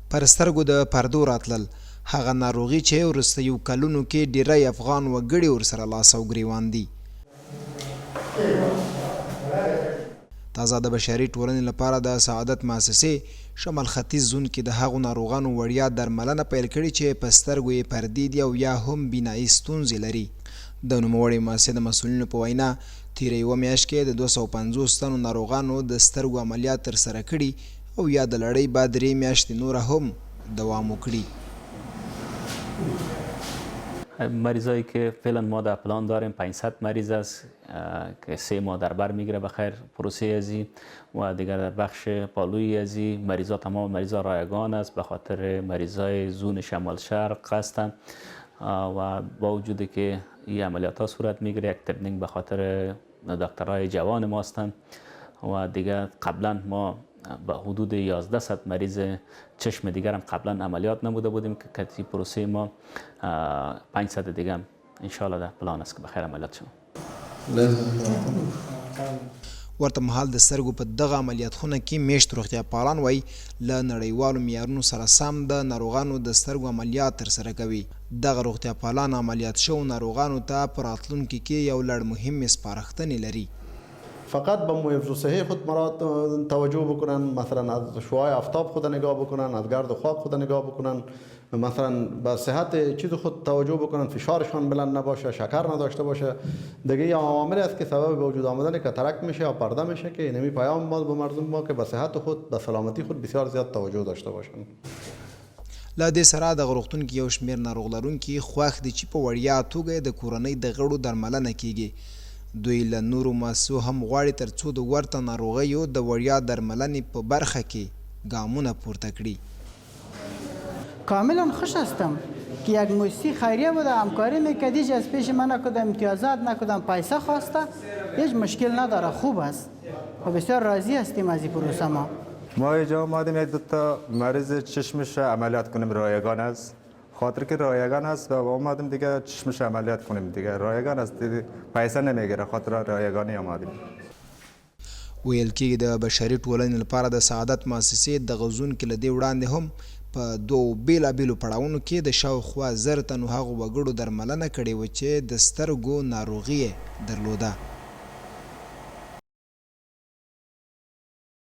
پر سترګو د پردو راتلل هغه ناروغي چې وروستیو کلونو کې ډیری افغان وګړي ورسره لاس او ګریوان دي. تازه د بشري ټولنې لپاره د سعادت مؤسسې شمال ختیځ زون کې د هغو ناروغانو وړیا درملنه پیل کړې چې په سترګو یې پردې دي او یا هم بینایي ستونزې لري. د نوموړې مؤسسې د مسؤلینو په وینا تیره یوه میاشت کې د 250 تنو ناروغانو د سترګو عملیات ترسره کړي او یا د لړۍ بعد 3 میاشتې نوره هم دوام وکړي. مریضایی که فعلا ما در پلان داریم 500 مریض است که 3 ماه در بر میگیره بخیر پروسه ازی و دیگر در بخش پالوی ازی مریضا تمام مریضا رایگان است به خاطر مریضای زون شمال شرق هستند و با وجودی که این عملیات ها صورت میگیره یک ترنینگ به خاطر دکترای جوان ما هستند و دیگر قبلا ما به حدود 1100 مریض چشم دیگر هم قبلا عملیات نموده بودیم که کتی پروسه ما 500 دیگر هم انشاءالله در پلان است که بخیر عملیات شد. ورته مهال د سترګو په دغه عملیات خونه کې میشت روغتیا پالان وای له نړیوالو معیارونو سره سم د ناروغانو د سترګو عملیات ترسره کوي. دغه روغتیا پالان عملیات شو ناروغانو ته په راتلونکي کې یو لړ مهمې سپارښتنې لري. فقط به محیط صحی خود توجه بکنن، مثلا از شعاع آفتاب خود نگاه بکنن، از گرد خاک خود نگاه بکنن، مثلا به صحت چیز خود توجه بکنن، فشارشان بلند نباشه، شکر نداشته باشه. دیگه این عواملی است که سبب به وجود آمدن کاتاراکت میشه یا پرده میشه که اینمی پیام ما به مردم ما که به صحت خود به سلامتی خود بسیار زیاد توجه داشته باشن. لا دې سره د روغتون کې یو شمېر ناروغ لرونکي خوښ دي چې په وړیا توګه د کورنۍ د غړو درملنه کیږي. دوی له نورو مؤسسو هم غواړي تر څو د ورته ناروغیو د وړیا درملنې په برخه کې ګامونه پورته کړي. کاملا خوش هستم که یک مؤسسه خیریه بوده همکاری میکرد، هیچ از پیش من نکردم امتیازات نکردم پیسه خواسته، هیچ مشکل نداره، خوب است و بسیار راضی هستیم از این پروسه. ما اینجا آمدیم یک 2 تا مریض چشمش عملیات کنیم، رایگان است، خاطر که رایگان است و آمدیم دیگه چشمش عملیات کنیم دیگه رایگان است، پیسه نمیگیره، خاطر رایگانی آمدیم. ویل کېږي د بشري ټولنې لپاره د سعادت مؤسسې د غزون کې له دې وړاندې هم په 2 بېلابېلو پړاوونو کې د شاوخوا 1000 تنو هغو وګړو درملنه کړې وه چې د سترګو ناروغي یې درلوده.